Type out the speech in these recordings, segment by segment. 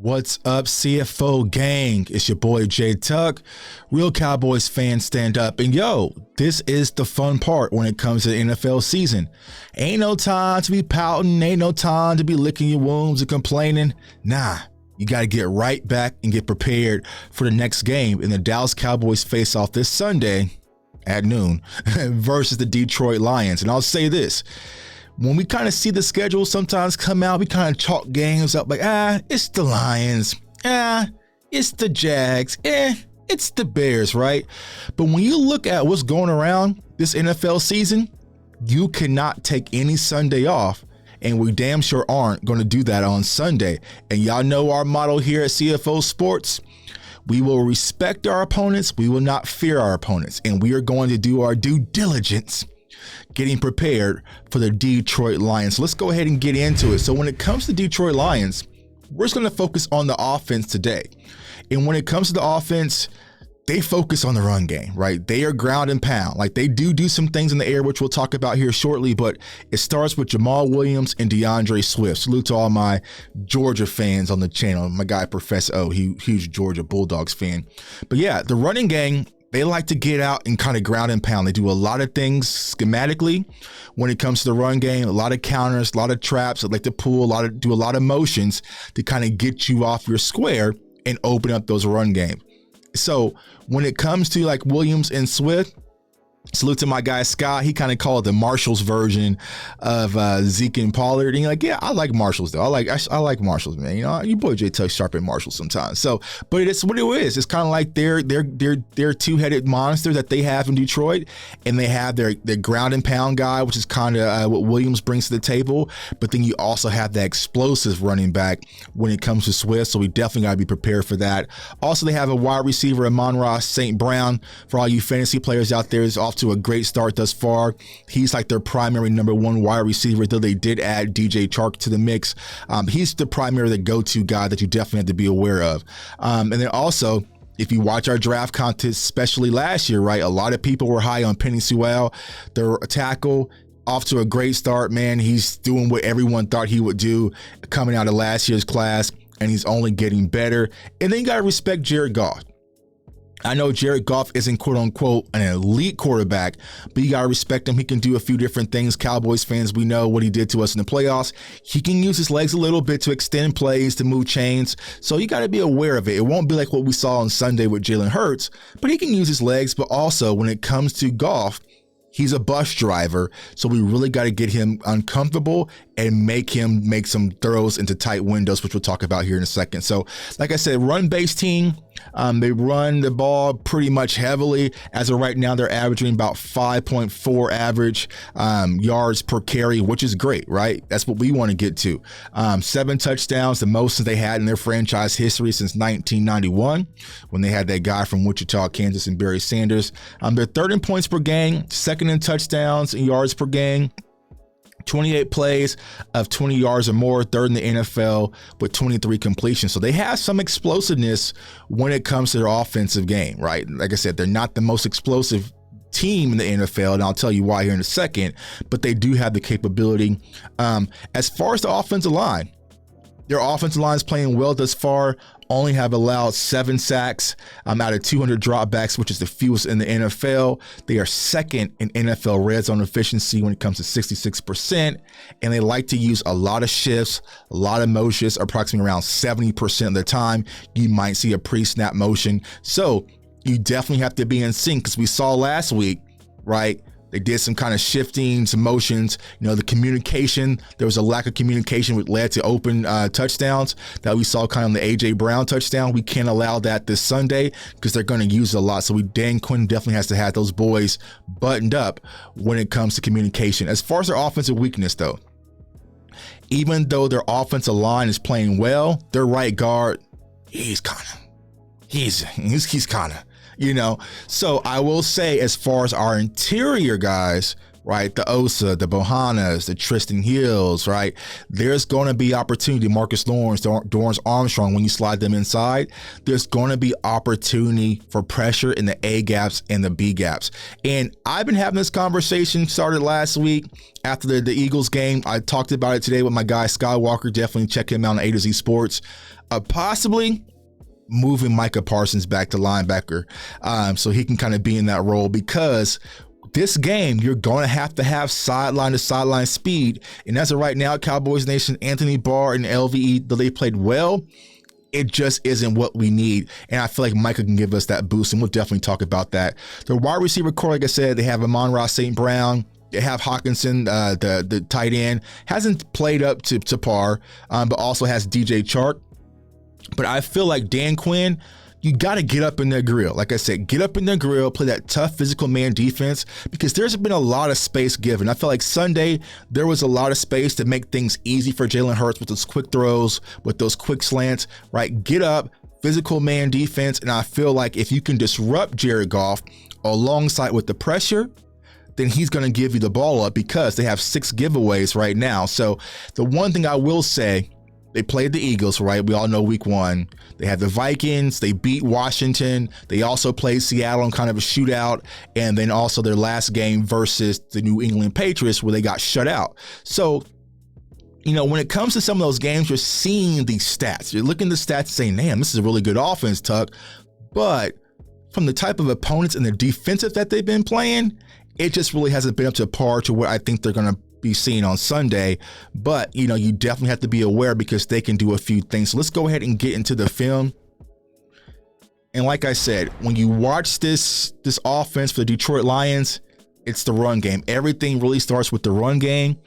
What's up, CFO gang? It's your boy J Tuck. Real Cowboys fans, stand up. And yo, this is the fun part when it comes to the NFL season. Ain't no time to be pouting. Ain't no time to be licking your wounds and complaining. Nah, you got to get right back and get prepared for the next game. And the Dallas Cowboys face off this Sunday at noon versus the Detroit Lions. And I'll say this. When we kind of see the schedule sometimes come out, we kind of chalk games up like, it's the Lions. It's the Jags. It's the Bears, right? But when you look at what's going around this NFL season, you cannot take any Sunday off. And we damn sure aren't going to do that on Sunday. And y'all know our motto here at CFO Sports. We will respect our opponents. We will not fear our opponents. And we are going to do our due diligence getting prepared for the Detroit Lions. So let's go ahead and get into it. So when it comes to Detroit Lions, we're just going to focus on the offense today. And when it comes to the offense, they focus on the run game, right? They are ground and pound. Like they do some things in the air, which we'll talk about here shortly, but it starts with Jamal Williams and DeAndre Swift. Salute to all my Georgia fans on the channel. My guy, Professor O, huge Georgia Bulldogs fan. But yeah, the running game, they like to get out and kind of ground and pound. They do a lot of things schematically when it comes to the run game, a lot of counters, a lot of traps. They like to do a lot of motions to kind of get you off your square and open up those run games. So when it comes to like Williams and Swift, salute to my guy Scott. He kind of called it the Marshalls version of Zeke and Pollard. And you're like, yeah, I like Marshalls though. I like Marshalls, man. You know, your boy J Tuck sharp at Marshalls sometimes. So, but it's what it is. It's kind of like their two-headed monster that they have in Detroit, and they have their ground and pound guy, which is kind of what Williams brings to the table. But then you also have that explosive running back when it comes to Swift. So we definitely got to be prepared for that. Also, they have a wide receiver, Amon-Ra St. Brown, for all you fantasy players out there. Is off to a great start thus far. He's like their primary number one wide receiver, though they did add DJ Chark to the mix. He's the primary, go-to guy that you definitely have to be aware of. And then also, if you watch our draft contest, especially last year, right, a lot of people were high on Penny Sewell, their tackle. Off to a great start, man. He's doing what everyone thought he would do coming out of last year's class, and he's only getting better. And then you got to respect Jared Goff. I know Jared Goff isn't quote unquote an elite quarterback, but you got to respect him. He can do a few different things. Cowboys fans, we know what he did to us in the playoffs. He can use his legs a little bit to extend plays, to move chains. So you got to be aware of it. It won't be like what we saw on Sunday with Jalen Hurts, but he can use his legs. But also when it comes to Goff, he's a bus driver, so we really got to get him uncomfortable and make him make some throws into tight windows, which we'll talk about here in a second. So, like I said, run-based team. They run the ball pretty much heavily. As of right now, they're averaging about 5.4 average yards per carry, which is great, right? That's what we want to get to. 7 touchdowns, the most that they had in their franchise history since 1991, when they had that guy from Wichita, Kansas, and Barry Sanders. They're third in points per game, second in touchdowns and yards per game. 28 plays of 20 yards or more, third in the NFL with 23 completions. So they have some explosiveness when it comes to their offensive game, right? Like I said, they're not the most explosive team in the NFL, and I'll tell you why here in a second, but they do have the capability. As far as the offensive line, their offensive line is playing well thus far, only have allowed 7 sacks out of 200 dropbacks, which is the fewest in the NFL. They are second in NFL red zone efficiency when it comes to 66%, and they like to use a lot of shifts, a lot of motions, approximately around 70% of the time. You might see a pre-snap motion. So you definitely have to be in sync, because we saw last week, right? They did some kind of shifting, some motions, the communication. There was a lack of communication which led to open touchdowns that we saw kind of on the A.J. Brown touchdown. We can't allow that this Sunday because they're going to use it a lot. So Dan Quinn definitely has to have those boys buttoned up when it comes to communication. As far as their offensive weakness, though, even though their offensive line is playing well, their right guard, he's kind of. So I will say, as far as our interior guys, right? The Osa, the Bohannas, the Tristan Hills, right? There's going to be opportunity. Marcus Lawrence, Dorrance Armstrong, when you slide them inside, there's going to be opportunity for pressure in the A gaps and the B gaps. And I've been having this conversation, started last week after the Eagles game. I talked about it today with my guy Skywalker. Definitely check him out on A to Z Sports. Possibly moving Micah Parsons back to linebacker so he can kind of be in that role, because this game, you're going to have sideline to sideline speed. And as of right now, Cowboys Nation, Anthony Barr and LVE, though they played well, it just isn't what we need. And I feel like Micah can give us that boost, and we'll definitely talk about that. The wide receiver core, like I said, they have Amon-Ra St. Brown. They have Hawkinson, the tight end, hasn't played up to par, but also has DJ Chark. But I feel like Dan Quinn, you got to get up in their grill. Like I said, get up in their grill, play that tough physical man defense, because there's been a lot of space given. I feel like Sunday, there was a lot of space to make things easy for Jalen Hurts with those quick throws, with those quick slants, right? Get up, physical man defense. And I feel like if you can disrupt Jared Goff alongside with the pressure, then he's going to give you the ball up, because they have 6 giveaways right now. So the one thing I will say, they played the Eagles, right? We all know week 1. They had the Vikings. They beat Washington. They also played Seattle in kind of a shootout. And then also their last game versus the New England Patriots, where they got shut out. So, when it comes to some of those games, you're seeing these stats. You're looking at the stats saying, man, this is a really good offense, Tuck. But from the type of opponents and the defensive that they've been playing, it just really hasn't been up to par to what I think they're going to be seen on Sunday. But you definitely have to be aware, because they can do a few things. So let's go ahead and get into the film. And like I said, when you watch this offense for the Detroit Lions, it's the run game. Everything really starts with the run game,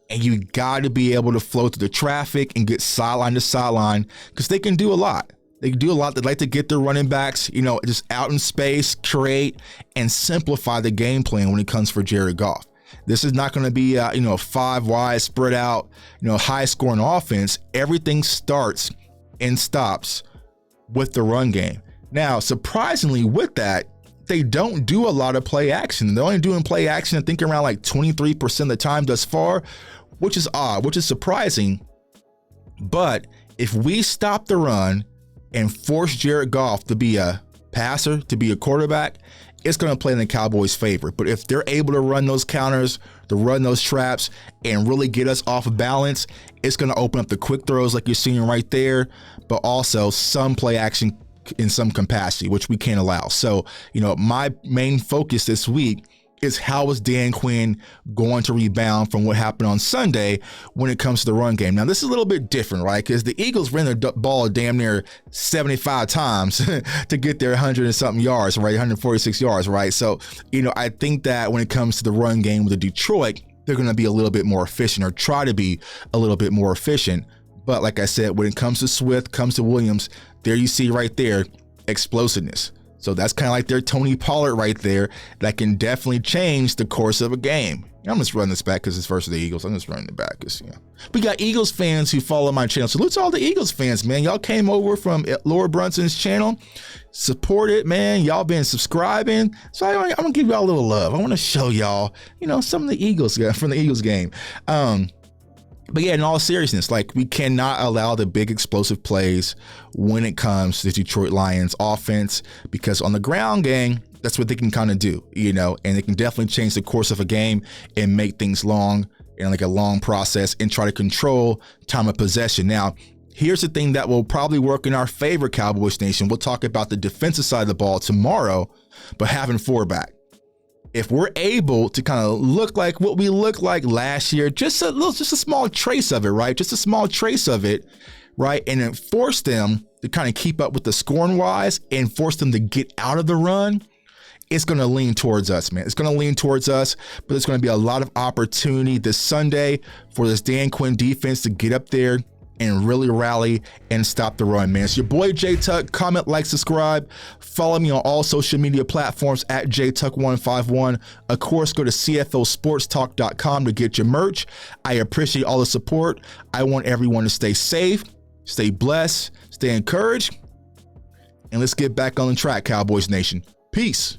and you got to be able to flow through the traffic and get sideline to sideline, because they can do a lot. They do a lot. They like to get their running backs, just out in space, create, and simplify the game plan when it comes for Jared Goff. This is not going to be a 5 wide spread out, high scoring offense. Everything starts and stops with the run game. Now, surprisingly with that, they don't do a lot of play action. They're only doing play action, I think, around like 23% of the time thus far, which is odd, which is surprising. But if we stop the run and force Jared Goff to be a passer, to be a quarterback, it's going to play in the Cowboys' favor. But if they're able to run those counters, to run those traps, and really get us off of balance, it's going to open up the quick throws like you're seeing right there, but also some play action in some capacity, which we can't allow. So, my main focus this week is how is Dan Quinn going to rebound from what happened on Sunday when it comes to the run game. Now, this is a little bit different, right? Because the Eagles ran the ball damn near 75 times to get their 100 and something yards, right? 146 yards, right? So, I think that when it comes to the run game with the Detroit, they're going to be a little bit more efficient, or try to be a little bit more efficient. But like I said, when it comes to Swift, comes to Williams, there you see right there, explosiveness. So that's kind of like their Tony Pollard right there that can definitely change the course of a game. I'm just running this back because it's versus the Eagles. I'm just running it back because, We got Eagles fans who follow my channel. Salute to all the Eagles fans, man. Y'all came over from Laura Brunson's channel. Support it, man. Y'all been subscribing. So I'm going to give y'all a little love. I want to show y'all, some of the Eagles from the Eagles game. But yeah, in all seriousness, we cannot allow the big explosive plays when it comes to the Detroit Lions offense, because on the ground game, that's what they can kind of do, and they can definitely change the course of a game and make things long and like a long process and try to control time of possession. Now, here's the thing that will probably work in our favor, Cowboys Nation. We'll talk about the defensive side of the ball tomorrow, but having 4 back. If we're able to kind of look like what we looked like last year, just a small trace of it, right? Just a small trace of it, right? And then force them to kind of keep up with the scoring wise and force them to get out of the run, it's going to lean towards us, man. It's going to lean towards us, but there's going to be a lot of opportunity this Sunday for this Dan Quinn defense to get up there and really rally and stop the run, man. It's your boy J Tuck. Comment, like, subscribe. Follow me on all social media platforms at JTuck151. Of course, go to CFOsportstalk.com to get your merch. I appreciate all the support. I want everyone to stay safe, stay blessed, stay encouraged, and let's get back on the track, Cowboys Nation. Peace.